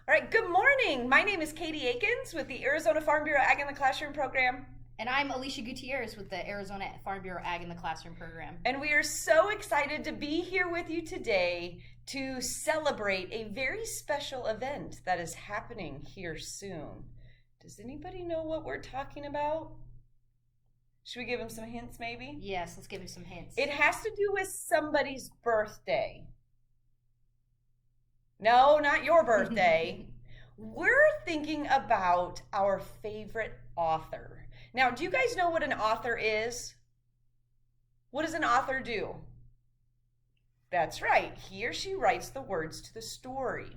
All right, good morning. My name is Katie Akins with the Arizona Farm Bureau Ag in the Classroom program. And I'm Alicia Gutierrez with the Arizona Farm Bureau Ag in the Classroom program. And we are so excited to be here with you today to celebrate a very special event that is happening here soon. Does anybody know what we're talking about? Should we give them some hints maybe? Yes, let's give him some hints. It has to do with somebody's birthday. No, not your birthday. We're thinking about our favorite author. Now, do you guys know what an author is? What does an author do? That's right. He or she writes the words to the story.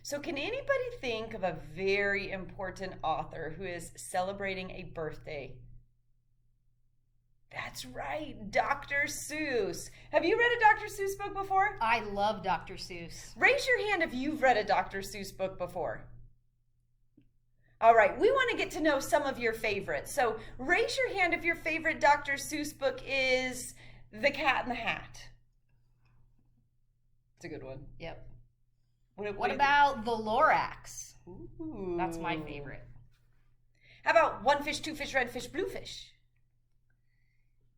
So can anybody think of a very important author who is celebrating a birthday? That's right, Dr. Seuss. Have you read a Dr. Seuss book before? I love Dr. Seuss. Raise your hand if you've read a Dr. Seuss book before. All right, we want to get to know some of your favorites. So raise your hand if your favorite Dr. Seuss book is The Cat in the Hat. It's a good one. Yep. What about The Lorax? Ooh. That's my favorite. How about One Fish, Two Fish, Red Fish, Blue Fish?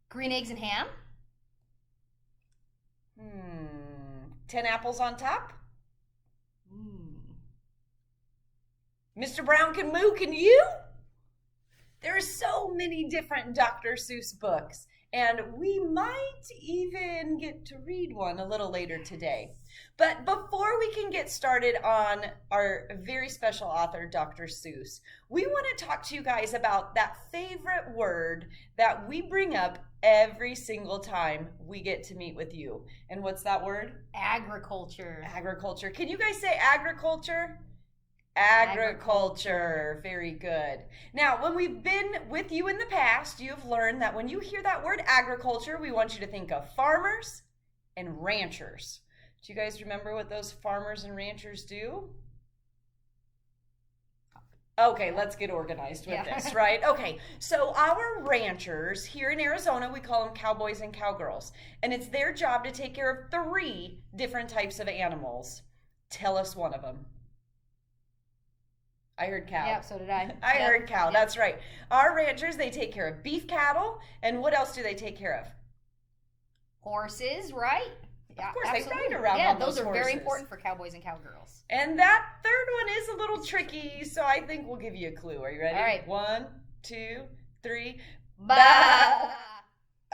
Green Eggs and Ham? 10 Apples on Top? Mm. Mr. Brown Can Moo, Can You? There are so many different Dr. Seuss books, and we might even get to read one a little later today. But before we can get started on our very special author, Dr. Seuss, we want to talk to you guys about that favorite word that we bring up every single time we get to meet with you. And what's that word? Agriculture. Agriculture. Can you guys say agriculture? Agriculture. Very good. Now, when we've been with you in the past, you've learned that when you hear that word agriculture, we want you to think of farmers and ranchers. Do you guys remember what those farmers and ranchers do? Okay, let's get organized with this, right? Okay, so our ranchers here in Arizona, we call them cowboys and cowgirls, and it's their job to take care of 3 different types of animals. Tell us one of them. I heard cow. Yep, so did I. I heard cow, that's right. Our ranchers, they take care of beef cattle, and what else do they take care of? Horses, right? Yeah, of course, absolutely. They ride around on those are horses. very important for cowboys and cowgirls. And that third one is a little tricky, so I think we'll give you a clue. Are you ready? All right. 1, 2, 3. Bah!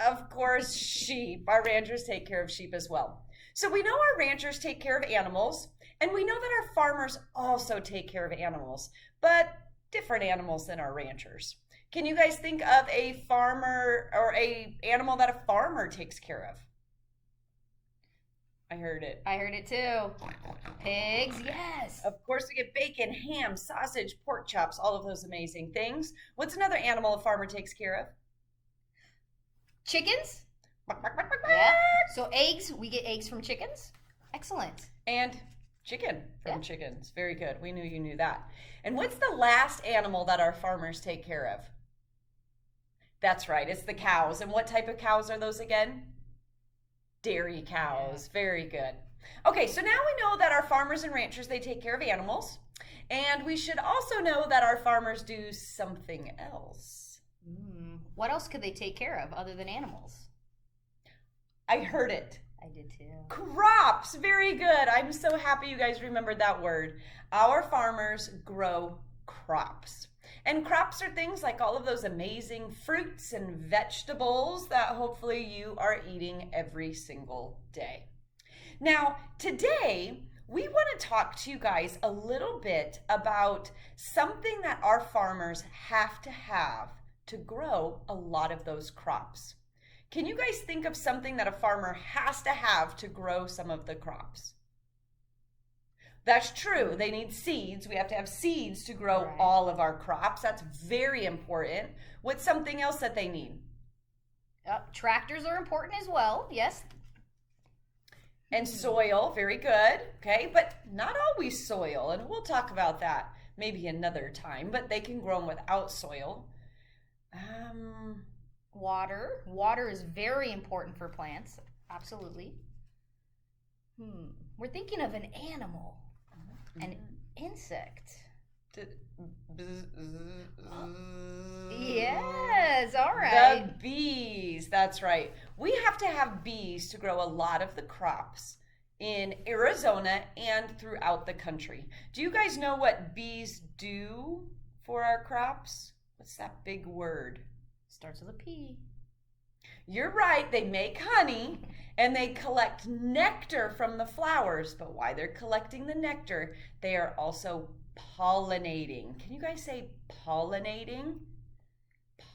Of course, sheep. Our ranchers take care of sheep as well. So we know our ranchers take care of animals, and we know that our farmers also take care of animals, but different animals than our ranchers. Can you guys think of a farmer or a animal that a farmer takes care of? I heard it. I heard it too. Pigs, yes. Of course, we get bacon, ham, sausage, pork chops, all of those amazing things. What's another animal a farmer takes care of? Chickens? Yeah. So eggs, we get eggs from chickens. Excellent. And chicken from chickens. Very good. We knew you knew that. And what's the last animal that our farmers take care of? That's right. It's the cows. And what type of cows are those again? Dairy cows. Very good. Okay, so now we know that our farmers and ranchers, they take care of animals. And we should also know that our farmers do something else. What else could they take care of other than animals? I heard it. I did too. Crops. Very good. I'm so happy you guys remembered that word. Our farmers grow crops. And crops are things like all of those amazing fruits and vegetables that hopefully you are eating every single day. Now, today, we want to talk to you guys a little bit about something that our farmers have to grow a lot of those crops. Can you guys think of something that a farmer has to grow some of the crops? That's true. They need seeds. We have to have seeds to grow all of our crops. That's very important. What's something else that they need? Tractors are important as well, yes. And soil, very good. Okay, but not always soil, and we'll talk about that maybe another time, but they can grow them without soil. Water. Water is very important for plants. Absolutely. We're thinking of an animal. And Insect. D- Yes, all The right. bees. That's right. We have to have bees to grow a lot of the crops in Arizona and throughout the country. Do you guys know what bees do for our crops? What's that big word? Starts with a P. You're right, they make honey and they collect nectar from the flowers. But while they're collecting the nectar, they are also pollinating. Can you guys say pollinating?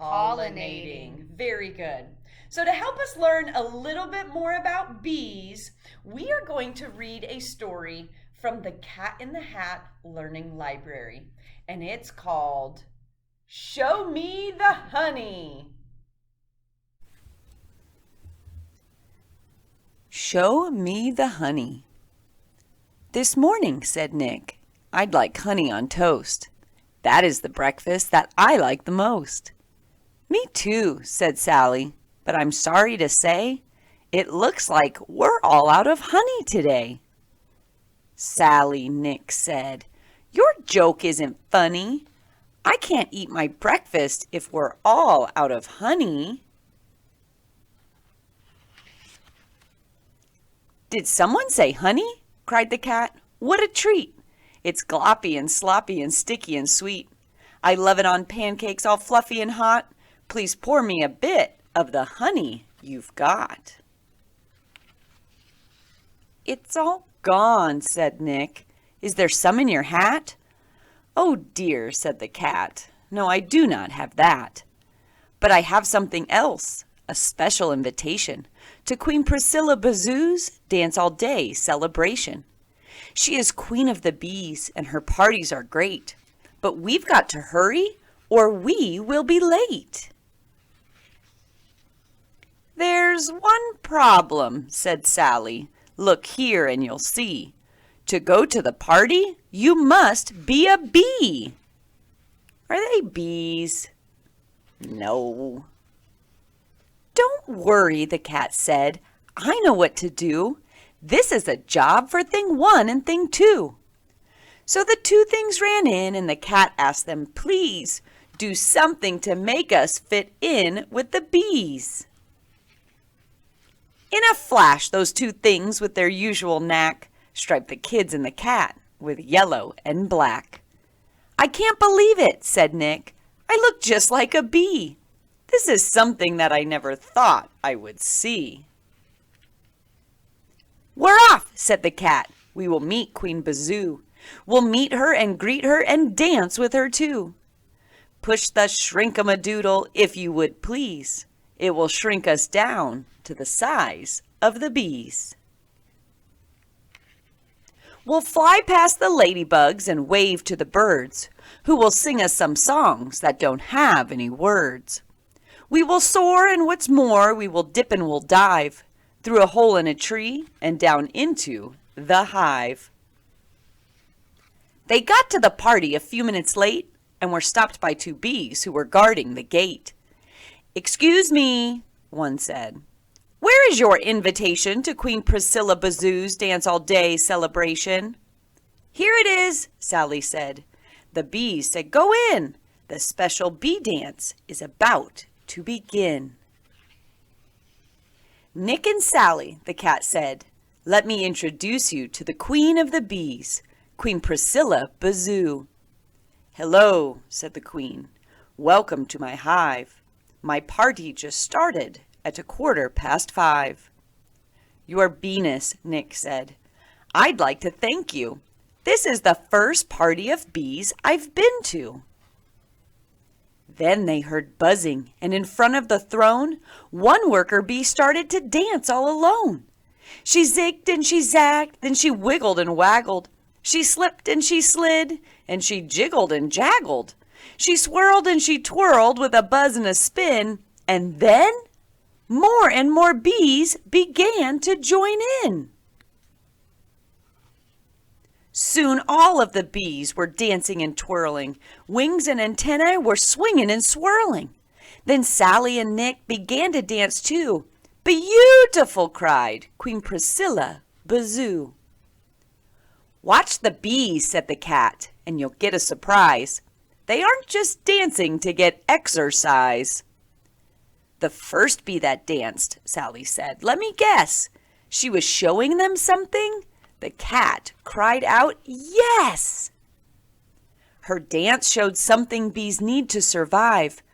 Pollinating. Very good. So, to help us learn a little bit more about bees, we are going to read a story from the Cat in the Hat Learning Library. And it's called Show Me the Honey. Show me the honey. This morning, said Nick, I'd like honey on toast. That is the breakfast that I like the most. Me too, said Sally, but I'm sorry to say, it looks like we're all out of honey today. Sally, Nick said, your joke isn't funny. I can't eat my breakfast if we're all out of honey. Did someone say honey? Cried the cat. What a treat! It's gloppy and sloppy and sticky and sweet. I love it on pancakes all fluffy and hot. Please pour me a bit of the honey you've got. It's all gone, said Nick. Is there some in your hat? Oh dear, said the cat. No, I do not have that. But I have something else, a special invitation to Queen Priscilla Bazoo's Dance All Day celebration. She is queen of the bees and her parties are great. But we've got to hurry or we will be late. There's one problem, said Sally. Look here and you'll see. To go to the party, you must be a bee. Are they bees? No. Don't worry, the cat said. I know what to do. This is a job for thing one and thing two. So the two things ran in and the cat asked them, please do something to make us fit in with the bees. In a flash, those two things with their usual knack striped the kids and the cat with yellow and black. I can't believe it, said Nick. I look just like a bee. This is something that I never thought I would see. We're off, said the cat. We will meet Queen Bazoo. We'll meet her and greet her and dance with her too. Push the shrink-a-ma-doodle, if you would please. It will shrink us down to the size of the bees. We'll fly past the ladybugs and wave to the birds, who will sing us some songs that don't have any words. We will soar, and what's more, we will dip and we'll dive through a hole in a tree and down into the hive. They got to the party a few minutes late and were stopped by two bees who were guarding the gate. Excuse me, one said. Where is your invitation to Queen Priscilla Bazoo's Dance All Day celebration? Here it is, Sally said. The bees said, go in. The special bee dance is about to begin. Nick and Sally, the cat said, let me introduce you to the queen of the bees, Queen Priscilla Bazoo. Hello, said the queen. Welcome to my hive. My party just started at 5:15. Your beeness, Nick said. I'd like to thank you. This is the first party of bees I've been to. Then they heard buzzing, and in front of the throne, one worker bee started to dance all alone. She zigged and she zagged, then she wiggled and waggled. She slipped and she slid, and she jiggled and jaggled. She swirled and she twirled with a buzz and a spin, and then more and more bees began to join in. Soon all of the bees were dancing and twirling. Wings and antennae were swinging and swirling. Then Sally and Nick began to dance too. Beautiful, cried Queen Priscilla Bazoo. "Watch the bees," said the cat, "and you'll get a surprise. They aren't just dancing to get exercise." "The first bee that danced," Sally said. "Let me guess. She was showing them something?" The cat cried out, "Yes!" Her dance showed something bees need to survive,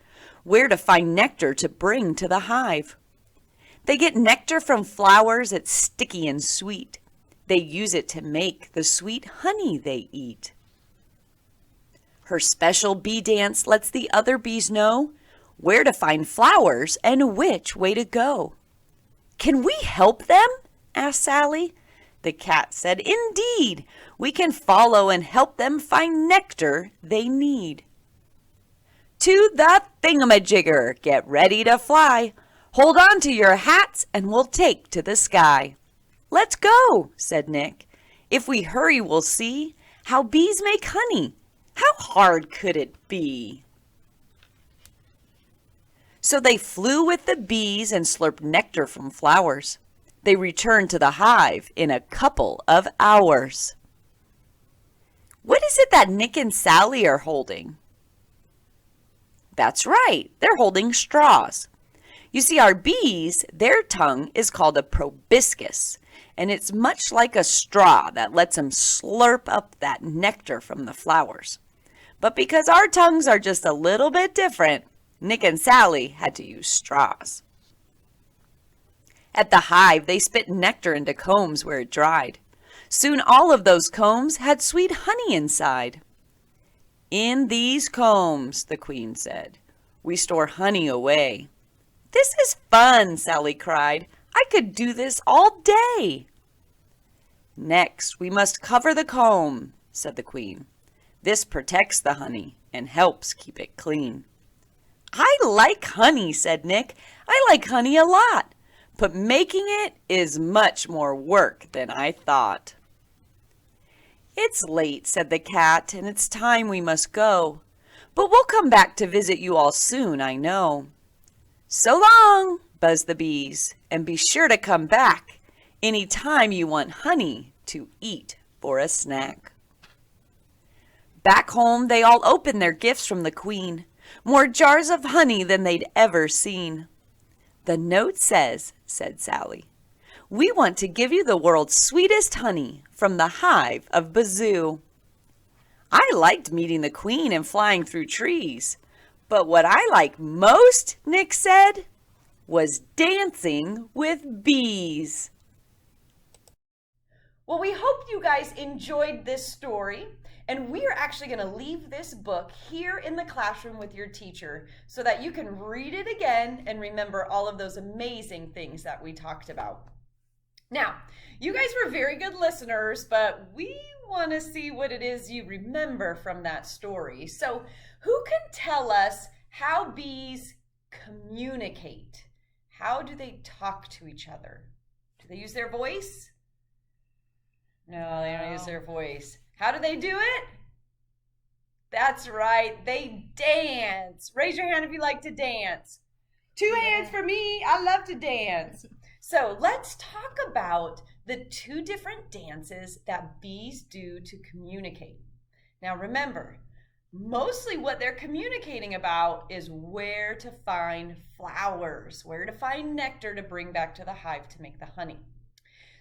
where to find nectar to bring to the hive. They get nectar from flowers, it's sticky and sweet. They use it to make the sweet honey they eat. Her special bee dance lets the other bees know where to find flowers and which way to go. "Can we help them?" asked Sally. The cat said, "Indeed, we can follow and help them find nectar they need." "To the thingamajigger, get ready to fly. Hold on to your hats and we'll take to the sky." "Let's go," said Nick. "If we hurry, we'll see how bees make honey. How hard could it be?" So they flew with the bees and slurped nectar from flowers. They returned to the hive in a couple of hours. What is it that Nick and Sally are holding? That's right, they're holding straws. You see, our bees, their tongue is called a proboscis, and it's much like a straw that lets them slurp up that nectar from the flowers. But because our tongues are just a little bit different, Nick and Sally had to use straws. At the hive, they spit nectar into combs where it dried. Soon all of those combs had sweet honey inside. "In these combs," the queen said, "we store honey away." "This is fun," Sally cried. "I could do this all day." "Next, we must cover the comb," said the queen. "This protects the honey and helps keep it clean." "I like honey," said Nick. "I like honey a lot. But making it is much more work than I thought." "It's late," said the cat, "and it's time we must go. But we'll come back to visit you all soon, I know." "So long," buzzed the bees, "and be sure to come back any time you want honey to eat for a snack." Back home, they all opened their gifts from the queen, more jars of honey than they'd ever seen. "The note says," said Sally, "we want to give you the world's sweetest honey from the hive of Bazoo." "I liked meeting the queen and flying through trees, but what I liked most," Nick said, "was dancing with bees." Well, we hope you guys enjoyed this story, and we are actually going to leave this book here in the classroom with your teacher so that you can read it again and remember all of those amazing things that we talked about. Now, you guys were very good listeners, but we want to see what it is you remember from that story. So, who can tell us how bees communicate? How do they talk to each other? Do they use their voice? No, they don't use their voice. How do they do it? That's right, they dance. Raise your hand if you like to dance. Two hands for me. I love to dance. So let's talk about the two different dances that bees do to communicate. Now remember, mostly what they're communicating about is where to find flowers, where to find nectar to bring back to the hive to make the honey.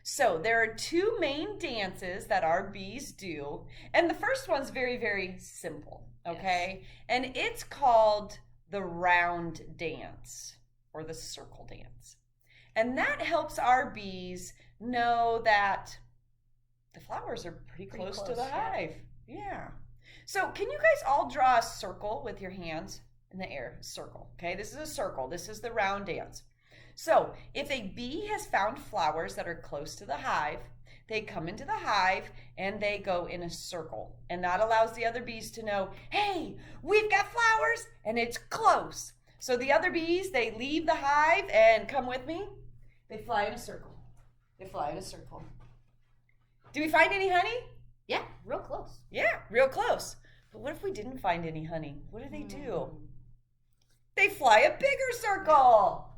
So there are two main dances that our bees do, and the first one's very, very simple, okay? Yes. And it's called the round dance or the circle dance. And that helps our bees know that the flowers are pretty close to the hive. Yeah. So can you guys all draw a circle with your hands in the air? Circle, okay? This is a circle. This is the round dance. So if a bee has found flowers that are close to the hive, they come into the hive and they go in a circle. And that allows the other bees to know, hey, we've got flowers and it's close. So the other bees, they leave the hive and come with me. They fly in a circle. They fly in a circle. Do we find any honey? Yeah, real close. Yeah, real close. But what if we didn't find any honey? What do? They fly a bigger circle.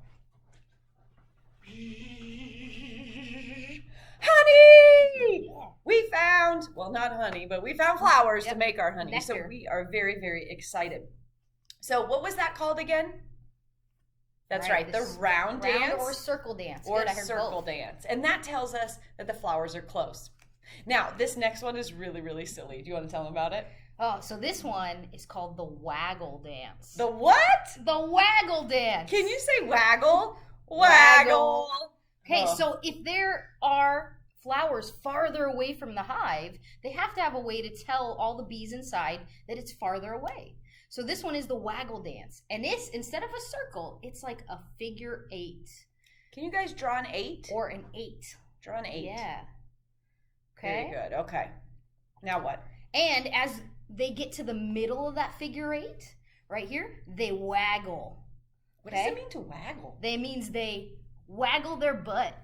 honey. We found, well, not honey, but we found flowers to make our honey. Nectar. So we are very, very excited. So what was that called again? That's right, the round dance. Or circle dance. Or Good, I heard circle both. dance. And that tells us that the flowers are close. Now, this next one is really, really silly. Do you want to tell them about it? Oh, so this one is called the waggle dance. The what? The waggle dance. Can you say waggle? Waggle. Okay, Oh. so if there are flowers farther away from the hive, they have to have a way to tell all the bees inside that it's farther away. So this one is the waggle dance. And this, instead of a circle, it's like a figure 8. Can you guys draw an 8? Or an 8. Draw an 8. Yeah. Okay. Very good. Okay. Now what? And as they get to the middle of that figure 8, right here, they waggle. What does it mean to waggle? That means they waggle their butt.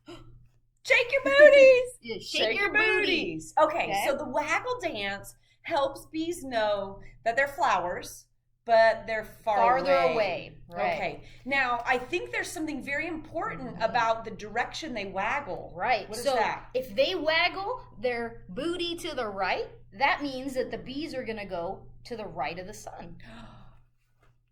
Shake your booties. Yeah, shake your booty. Okay, so the waggle dance helps bees know that they're flowers, but they're farther away. Right. Okay. Now, I think there's something very important about the direction they waggle. Right. What is so that? if they waggle their booty to the right, that means that the bees are going to go to the right of the sun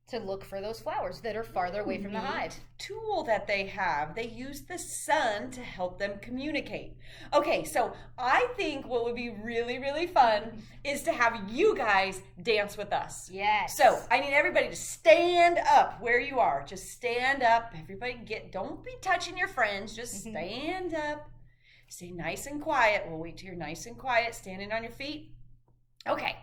to look for those flowers that are farther away from the hive. Tool that they have. They use the sun to help them communicate. Okay, so I think what would be really, really fun is to have you guys dance with us. Yes. So I need everybody to stand up where you are. Just stand up. Everybody don't be touching your friends. Just stand up. Stay nice and quiet. We'll wait till you're nice and quiet, standing on your feet. Okay.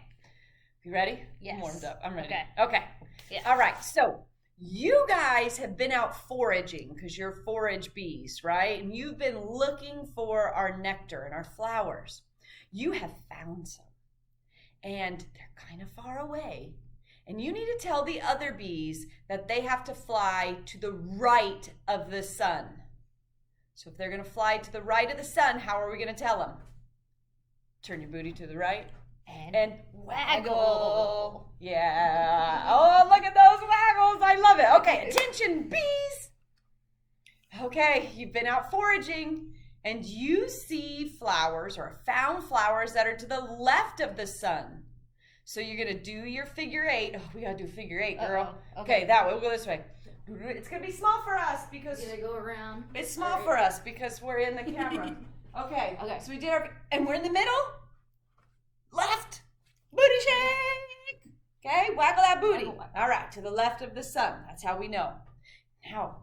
You ready? Yes. I'm warmed up. I'm ready. Okay. Yeah. All right. So you guys have been out foraging because you're forage bees, right? And you've been looking for our nectar and our flowers. You have found some, and they're kind of far away. And you need to tell the other bees that they have to fly to the right of the sun. So if they're going to fly to the right of the sun, how are we going to tell them? Turn your booty to the right. And waggle. Yeah. Oh, look at those waggles. I love it. Okay, attention, bees. Okay, you've been out foraging and you see flowers or found flowers that are to the left of the sun. So you're going to do your figure 8. Oh, we got to do figure 8, girl. Okay, that way. We'll go this way. It's going to be small for us because go around. it's small for us because we're in the camera. Okay. So we did and we're in the middle. Left, booty shake. Okay, waggle that booty. All right, to the left of the sun. That's how we know. Now,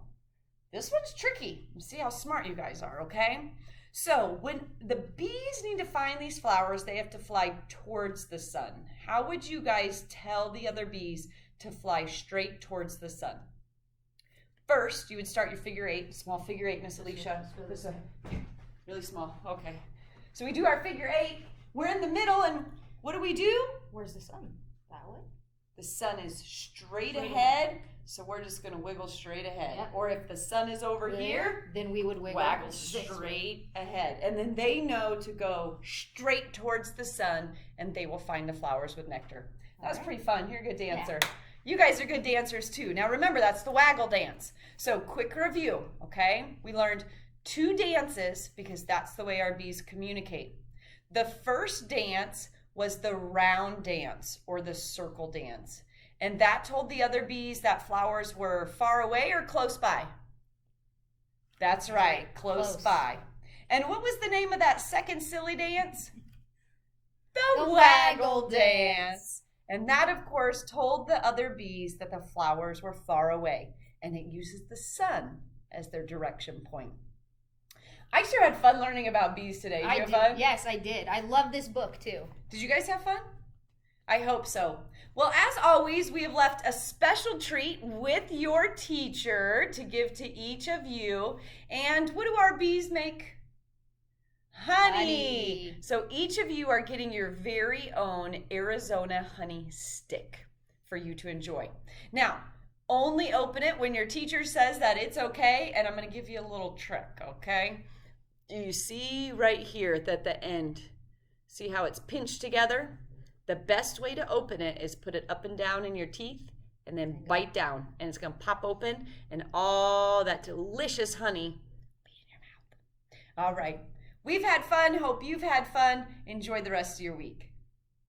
this one's tricky. See how smart you guys are, okay? So when the bees need to find these flowers, they have to fly towards the sun. How would you guys tell the other bees to fly straight towards the sun? First, you would start your figure 8, small figure 8, Miss Alicia. This way. Really small. Okay. So we do our figure 8. We're in the middle, and what do we do? Where's the sun? That way? The sun is straight ahead, so we're just going to wiggle straight ahead. Yep. Or if the sun is over here, then we would waggle straight ahead. And then they know to go straight towards the sun, and they will find the flowers with nectar. That was pretty fun. You're a good dancer. Yeah. You guys are good dancers, too. Now, remember, that's the waggle dance. So, quick review, okay? We learned 2 dances because that's the way our bees communicate. The first dance was the round dance or the circle dance. And that told the other bees that flowers were far away or close by. That's right, close by. And what was the name of that second silly dance? The waggle dance. And that, of course, told the other bees that the flowers were far away. And it uses the sun as their direction point. I sure had fun learning about bees today. Did you have fun? Yes, I did. I love this book, too. Did you guys have fun? I hope so. Well, as always, we have left a special treat with your teacher to give to each of you. And what do our bees make? Honey. So each of you are getting your very own Arizona honey stick for you to enjoy. Now, only open it when your teacher says that it's okay, and I'm going to give you a little trick, okay? You see right here at the end, see how it's pinched together? The best way to open it is put it up and down in your teeth and then bite down, and it's going to pop open and all that delicious honey be in your mouth. All right. We've had fun. Hope you've had fun. Enjoy the rest of your week.